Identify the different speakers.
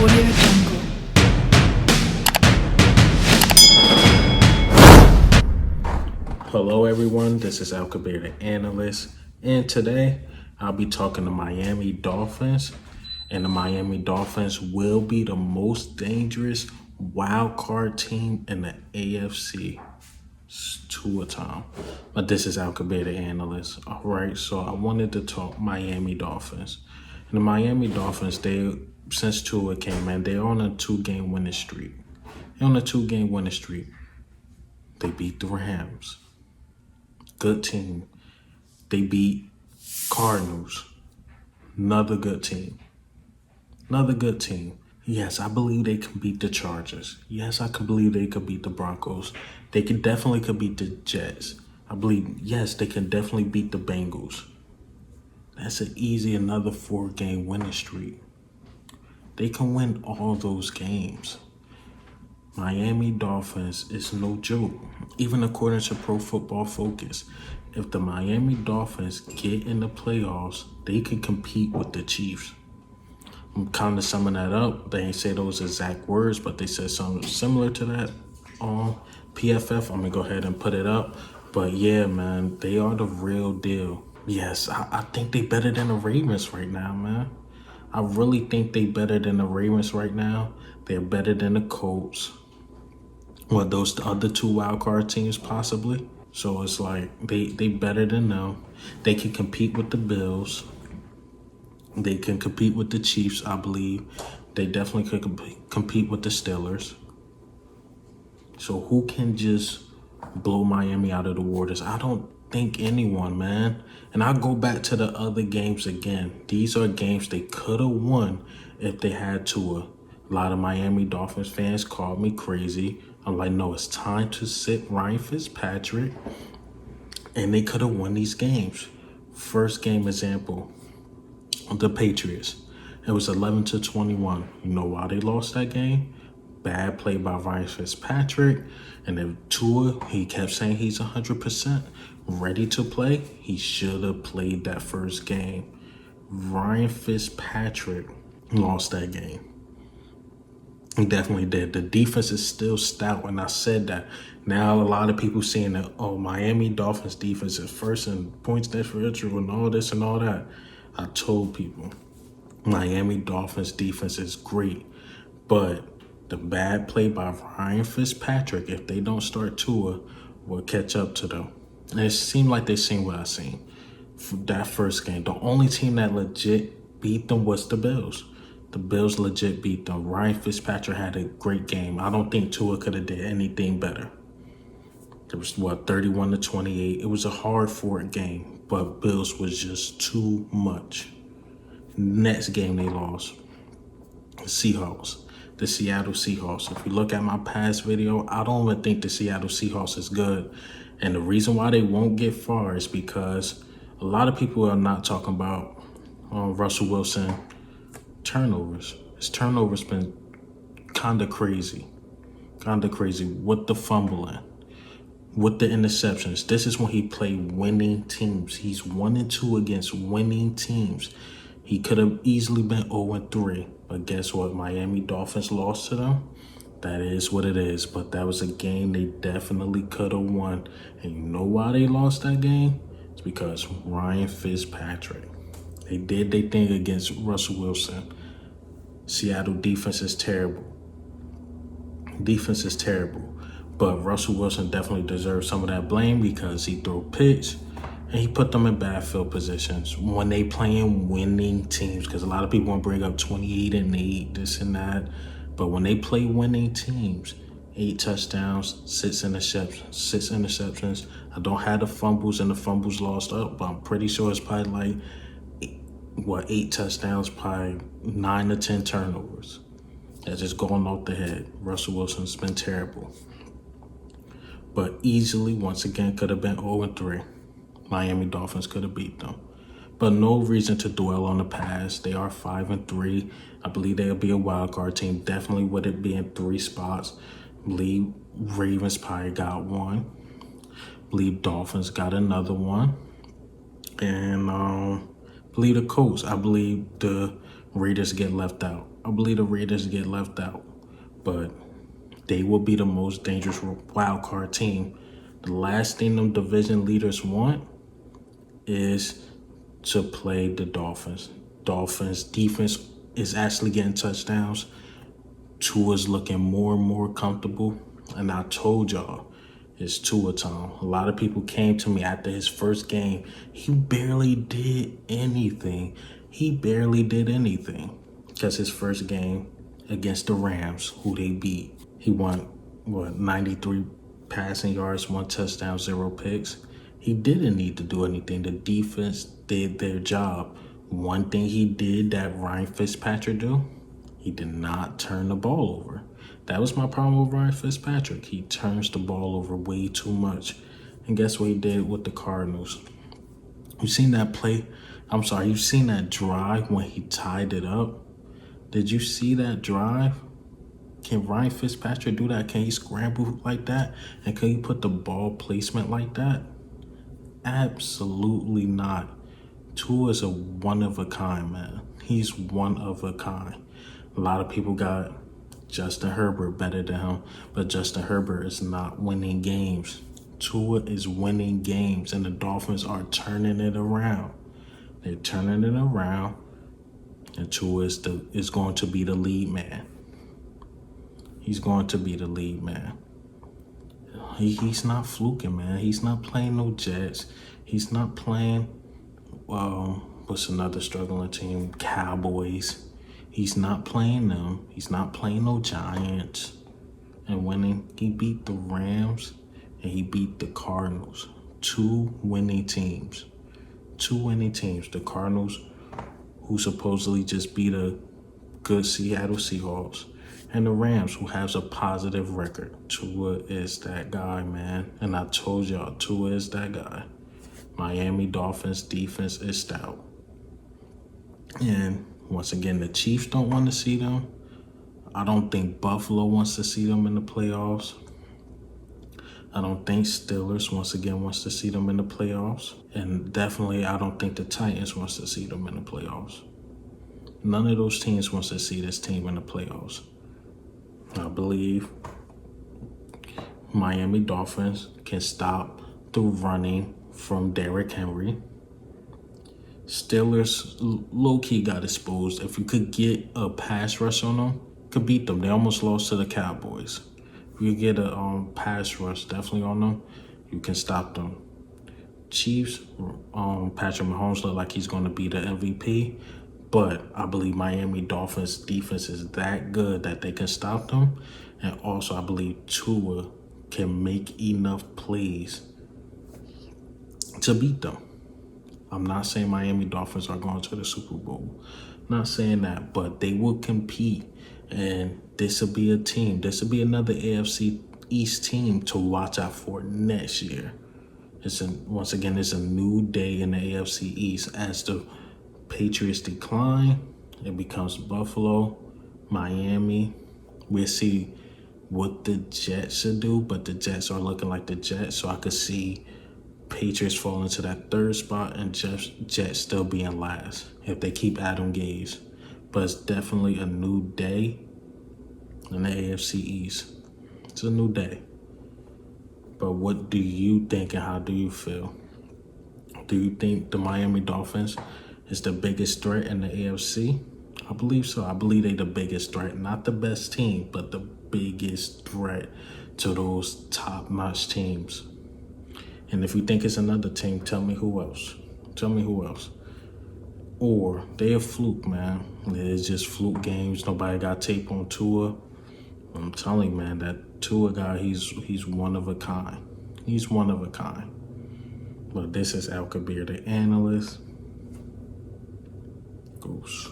Speaker 1: Audio Jungle.
Speaker 2: Hello, everyone. This is Alcabir, the analyst, and today I'll be talking to Miami Dolphins. And the Miami Dolphins will be the most dangerous wild card team in the AFC. It's Tua Time. But this is Alcabir, the analyst. All right, so I wanted to talk Miami Dolphins. And the Miami Dolphins, since Tua came in, they're on a two-game winning streak. They're on a two-game winning streak. They beat the Rams. Good team. They beat Cardinals. Another good team. Another good team. Yes, I believe they can beat the Chargers. Yes, I can believe they could beat the Broncos. They definitely could beat the Jets. I believe, yes, they can definitely beat the Bengals. That's an easy another 4-game winning streak. They can win all those games. Miami Dolphins is no joke. Even according to Pro Football Focus, if the Miami Dolphins get in the playoffs, they can compete with the Chiefs. I'm kind of summing that up. They ain't say those exact words, but they said something similar to that on PFF. I'm going to go ahead and put it up. But yeah, man, they are the real deal. Yes, I think they better than the Ravens right now, man. I really think they better than the Ravens right now. They're better than the Colts. Well, those the other two wild card teams possibly. So it's like they better than them. They can compete with the Bills. They can compete with the Chiefs, I believe. They definitely could compete with the Steelers. So who can just blow Miami out of the waters? I don't think anyone, man. And I'll go back to the other games again. These are games they could have won if they had Tua. A lot of Miami Dolphins fans called me crazy. I'm like, no, it's time to sit Ryan Fitzpatrick. And they could have won these games. First game example, the Patriots. It was 11-21. You know why they lost that game? Bad play by Ryan Fitzpatrick. And then Tua, he kept saying he's 100% ready to play. He should have played that first game. Ryan Fitzpatrick lost that game. He definitely did. The defense is still stout, and I said that. Now a lot of people saying that, oh, Miami Dolphins defense is first in points differential and all this and all that. I told people, Miami Dolphins defense is great, but the bad play by Ryan Fitzpatrick, if they don't start Tua, will catch up to them. And it seemed like they seen what I seen for that first game. The only team that legit beat them was the Bills. The Bills legit beat them. Ryan Fitzpatrick had a great game. I don't think Tua could have did anything better. It was, 31-28. It was a hard-fought game, but Bills was just too much. Next game they lost, the Seattle Seahawks. If you look at my past video, I don't even think the Seattle Seahawks is good. And the reason why they won't get far is because a lot of people are not talking about Russell Wilson turnovers. His turnovers been kind of crazy with the fumbling, with the interceptions. This is when he played winning teams. He's 1-2 against winning teams. He could have easily been 0-3, but guess what? Miami Dolphins lost to them. That is what it is, but that was a game they definitely could have won. And you know why they lost that game? It's because Ryan Fitzpatrick. They did their thing against Russell Wilson. Seattle defense is terrible. But Russell Wilson definitely deserves some of that blame because he threw picks and he put them in bad field positions when they playing winning teams. Because a lot of people want to bring up 28-8, this and that. But when they play winning teams, 8 touchdowns, 6 interceptions. I don't have the fumbles and the fumbles lost up, but I'm pretty sure it's probably like 8 touchdowns, probably 9 to 10 turnovers. That's just going off the head. Russell Wilson's been terrible. But easily, once again, could have been 0-3. Miami Dolphins could have beat them. But no reason to dwell on the past. They are 5-3. I believe they'll be a wild card team. Definitely would it be in 3 spots. I believe Ravens probably got one. I believe Dolphins got another one. And believe the Colts. I believe the Raiders get left out. I believe the Raiders get left out, but they will be the most dangerous wild card team. The last thing them division leaders want is to play the Dolphins. Dolphins defense is actually getting touchdowns. Tua's looking more and more comfortable. And I told y'all, it's Tua time. A lot of people came to me after his first game. He barely did anything. Because his first game against the Rams, who they beat, he won, 93 passing yards, 1 touchdown, 0 picks. He didn't need to do anything. The defense did their job. One thing he did that Ryan Fitzpatrick do, he did not turn the ball over. That was my problem with Ryan Fitzpatrick. He turns the ball over way too much. And guess what he did with the Cardinals? You seen that play? You seen that drive when he tied it up? Did you see that drive? Can Ryan Fitzpatrick do that? Can he scramble like that? And can he put the ball placement like that? Absolutely not. Tua is a one of a kind, man. He's one of a kind. A lot of people got Justin Herbert better than him, but Justin Herbert is not winning games. Tua is winning games, and the Dolphins are turning it around. They're turning it around, and Tua is going to be the lead man. He's going to be the lead man. He's not fluking, man. He's not playing no Jets. He's not playing, what's another struggling team? Cowboys. He's not playing them. He's not playing no Giants and winning. He beat the Rams and he beat the Cardinals. 2 winning teams. 2 winning teams. The Cardinals, who supposedly just beat a good Seattle Seahawks, and the Rams, who has a positive record. Tua is that guy, man. And I told y'all, Tua is that guy. Miami Dolphins defense is stout. And once again, the Chiefs don't want to see them. I don't think Buffalo wants to see them in the playoffs. I don't think Steelers, once again, wants to see them in the playoffs. And definitely, I don't think the Titans wants to see them in the playoffs. None of those teams wants to see this team in the playoffs. I believe Miami Dolphins can stop the running from Derrick Henry. Steelers low-key got exposed. If you could get a pass rush on them, could beat them. They almost lost to the Cowboys. If you get a pass rush definitely on them, you can stop them. Chiefs, Patrick Mahomes look like he's going to be the MVP. But I believe Miami Dolphins defense is that good that they can stop them. And also I believe Tua can make enough plays to beat them. I'm not saying Miami Dolphins are going to the Super Bowl. I'm not saying that, but they will compete. And this will be a team. This will be another AFC East team to watch out for next year. Once again, it's a new day in the AFC East. As the Patriots decline, it becomes Buffalo, Miami. We'll see what the Jets should do, but the Jets are looking like the Jets, so I could see Patriots fall into that 3rd spot and Jets still being last if they keep Adam Gase. But it's definitely a new day in the AFC East. It's a new day. But what do you think and how do you feel? Do you think the Miami Dolphins is the biggest threat in the AFC? I believe so. I believe they're the biggest threat. Not the best team, but the biggest threat to those top-notch teams. And if you think it's another team, tell me who else. Tell me who else. Or they a fluke, man. It's just fluke games. Nobody got tape on Tua. I'm telling you, man, that Tua guy, he's one of a kind. He's one of a kind. But this is Al Kabir, the analyst. Goose.